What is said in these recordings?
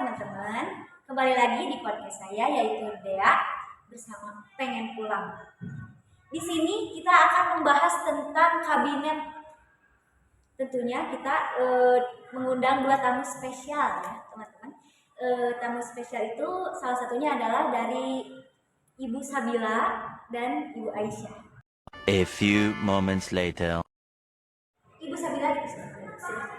teman-teman, kembali lagi di podcast saya yaitu Dea bersama Pengen Pulang. Di sini kita akan membahas tentang kabinet. Tentunya kita mengundang dua tamu spesial ya teman-teman. Tamu spesial itu salah satunya adalah dari Ibu Sabila dan Ibu Aisyah. A few moments later. Ibu Sabila, silakan.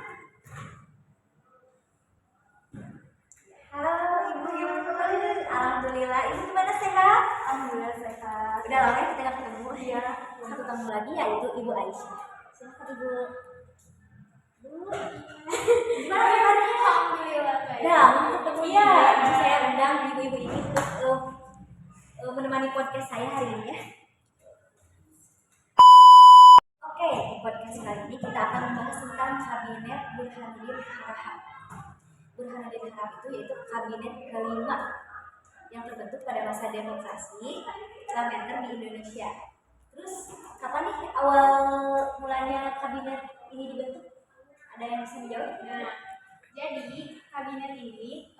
Halo Ibu, alhamdulillah. Ibu gimana, sehat? Alhamdulillah sehat. Udah lama ya kita nggak ketemu ya. Satu tamu lagi yaitu Ibu Aisyah. Silakan Ibu. Gimana kabarnya? Alhamdulillah baik. Udah lama ketemu ya. Jadi saya undang ibu-ibu ini untuk menemani podcast saya hari ini ya. Oke, di podcast kali ini kita akan membahas tentang kabinet Burhanuddin Harahap. Burhanuddin Harahap itu yaitu kabinet kelima yang terbentuk pada masa demokrasi parlementer di Indonesia. Terus kapan nih awal mulanya kabinet ini dibentuk? Ada yang bisa menjawab? Nah, jadi kabinet ini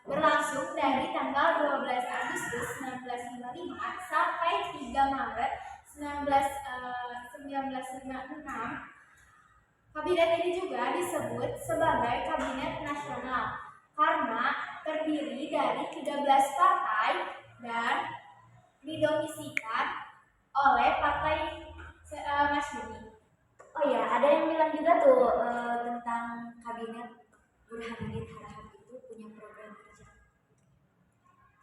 berlangsung dari tanggal 12 Agustus 1955 sampai 3 Maret 1956. Kabinet ini juga disebut sebagai kabinet nasional karena terdiri dari 13 partai dan didomisikan oleh Partai Masyumi. Oh ya, ada yang bilang juga tuh tentang kabinet Burhanuddin Harahap itu punya program kerja.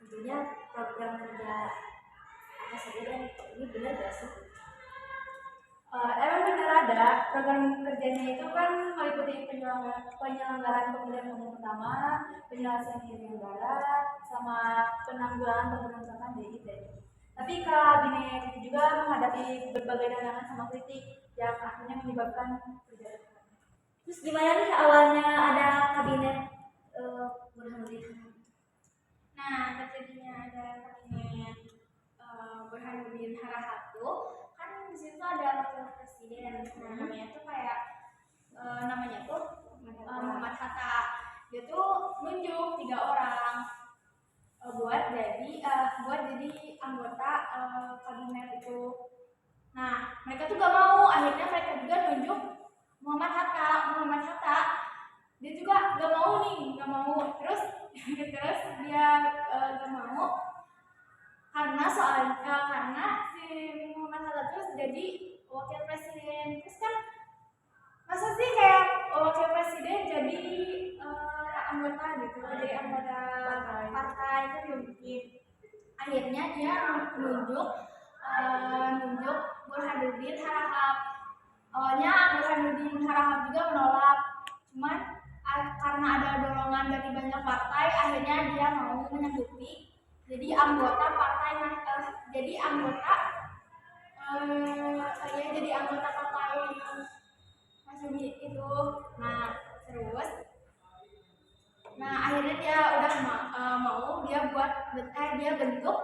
Tentunya program kerja apa saja dan ini benar gak sih? Emang benar ada program kerjanya itu kan meliputi penyelenggaraan pemilihan umum pertama, penyelesaian penyelenggara, sama penanggulangan pemberontakan DI. Tapi kabinet itu juga menghadapi berbagai tantangan sama kritik yang akhirnya menyebabkan perjalanan. Terus gimana nih awalnya ada kabinet Burhanuddin Harahap? Nah, terjadinya ada kabinet Burhanuddin Harahap tuh kan di situ ada wakil presiden. Nah, namanya tuh kayak namanya tuh Muhammad Hatta. Dia tuh nunjuk 3 orang buat jadi anggota kabinet itu. Nah, mereka tuh gak mau. Akhirnya mereka juga nunjuk Muhammad Hatta. Dia juga gak mau. Terus dia gak mau karena karena si Muhammad Hatta terus jadi wakil presiden. Terus kan masa sih kayak wakil presiden jadi anggota gitu, jadi anggota partai itu mungkin. Akhirnya dia nunjuk Burhanuddin Harahap. Awalnya Burhanuddin Harahap juga menolak, cuman karena ada dorongan dari banyak partai, akhirnya dia mau menyanggupi jadi anggota partai Masyumi itu. Nah akhirnya dia udah mau dia bentuk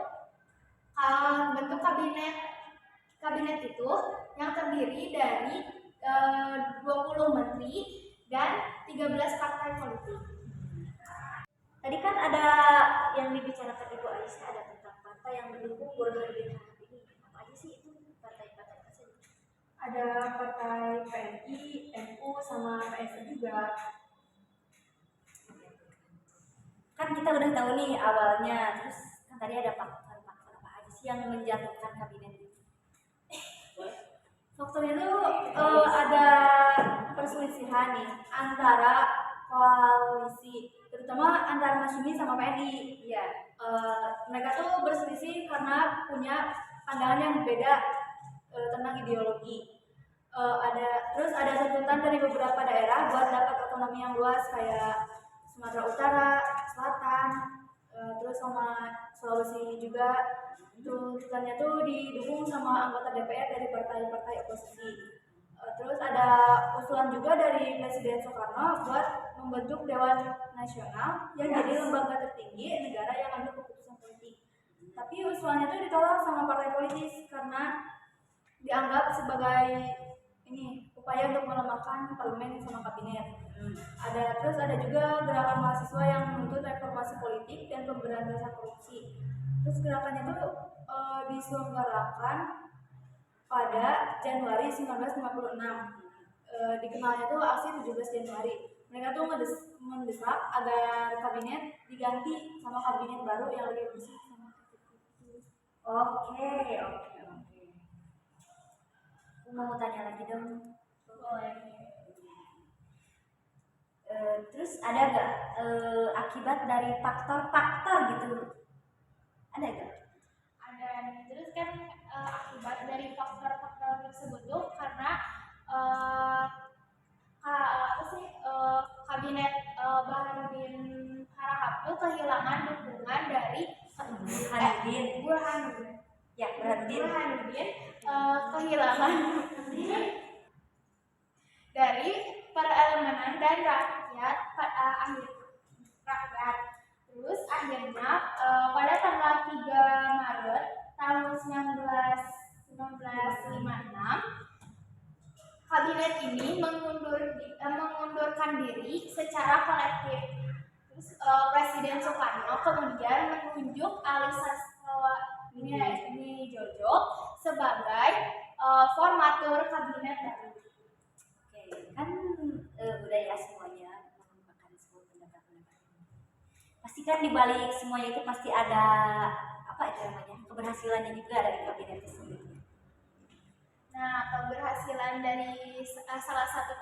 kabinet itu yang terdiri dari 20 menteri dan 13 partai politik. Tadi kan ada yang dibicarakan Ibu Aisyah, ada tentang partai yang mendukung Burhanuddin Harahap ini. Apa aja sih itu partai-partai tersebut? Ada partai PNI, NU, sama PSI juga. Kan kita udah tahu nih awalnya, terus kan tadi ada faktor-faktor apa aja sih yang menjatuhkan kabinet ini? Faktornya itu ada perselisihan nih antara koalisi, terutama antara Masyumi sama PNI. Iya. Mereka tuh berselisih karena punya pandangan yang berbeda tentang ideologi. Terus ada tuntutan dari beberapa daerah buat dapat otonomi yang luas kayak Sumatera Utara, Selatan, terus sama Sulawesi juga. Tuntutannya tuh didukung sama anggota DPR dari partai-partai oposisi. Terus ada usulan juga dari Presiden Soekarno buat membentuk Dewan Nasional yang jadi lembaga tertinggi negara yang ambil keputusan politik. Tapi usulannya itu ditolak sama partai politis karena dianggap sebagai upaya untuk melemahkan parlemen sama kabinet. Terus ada juga gerakan mahasiswa yang menuntut Demokrasi Politik dan Pemberantasan Korupsi. Terus gerakannya itu diselenggarakan pada Januari 1956. Dikenalnya tuh aksi 17 Januari. Mereka tuh mendesak agar kabinet diganti sama kabinet baru yang lebih bersih sama efektif. Oke. Aku mau tanya lagi dong. Terus ada gak akibat dari faktor-faktor gitu? Ada gak? Ada. Terus kan akibat dari faktor-faktor tersebut tuh karena kabinet Baharudin Harahap tuh kehilangan dukungan dari Burhanuddin kehilangan dari perelemenan dan rakyat. Terus akhirnya pada tanggal 3 Maret tahun 1956 kabinet ini mengundurkan diri secara kolektif. Terus Presiden Soekarno kemudian menunjuk Ali Sastroamidji Djojo sebagai formatur kabinet baru. Oke, kan udah ya semuanya mengemukakan semua pendapat-pendapat. Pasti kan dibalik semuanya itu pasti ada apa itu namanya keberhasilannya juga dari kabinet tersebut. Nah, keberhasilan dari salah satu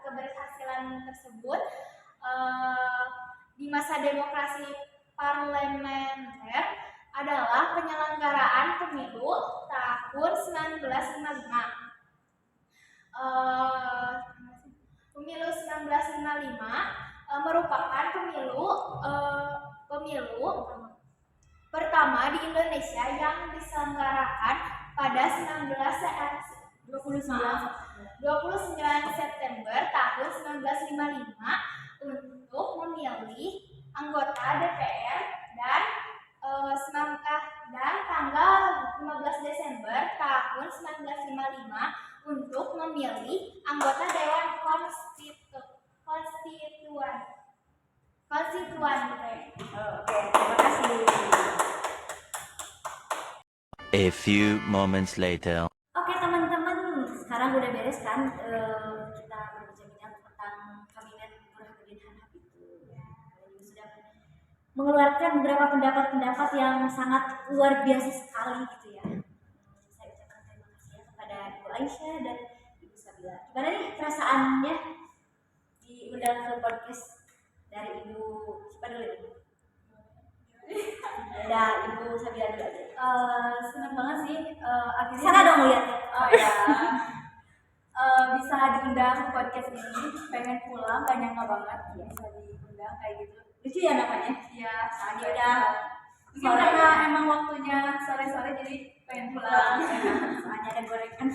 keberhasilan tersebut di masa demokrasi parlementer adalah penyelenggaraan pemilu tahun 1955. Pemilu 1955 merupakan pemilu pertama di Indonesia yang diselenggarakan pada 29 September tahun 1955 untuk memilih anggota DPR dan tanggal 15 Desember tahun 1955 untuk memilih anggota Dewan Konstituan. Oke, terima kasih. A few moments later. Oke teman-teman, sekarang udah beres kan kita berbincang-bincang tentang kabinet Burhanuddin Harahap itu. Kalian juga sudah mengeluarkan beberapa pendapat-pendapat yang sangat luar biasa sekali gitu ya. Saya ucapkan terima kasih ya kepada Ibu Aisyah dan Ibu Sabila. Gimana nih perasaannya diundang ke podcast dari Ibu siapa dulu nih? Ya, Ibu Sabila dulu aja. Senang banget sih akhirnya Sana dong lihatnya. Oh ya. Bisa diundang ke podcast ini, pengen pulang gak nyangka banget bisa diundang kayak gitu. Lucu ya namanya? Iya, Tadi udah mungkin karena emang waktunya sore-sore jadi pengen pulang. soalnya ada gorengan.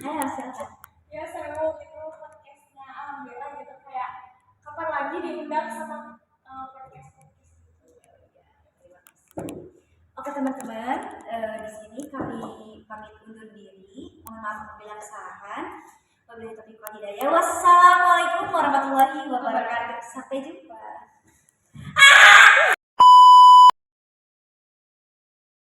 Ayo silakan. Ya seru gitu podcastnya, alhamdulillah gitu kayak kapan lagi diundang sama podcast gitu. Oke teman-teman, di sini kami pamit undur diri. Mohon maaf apabila kesalahan. Wabillahi taufiq wal hidayah. Wassalamualaikum warahmatullahi wabarakatuh. Sampai jumpa.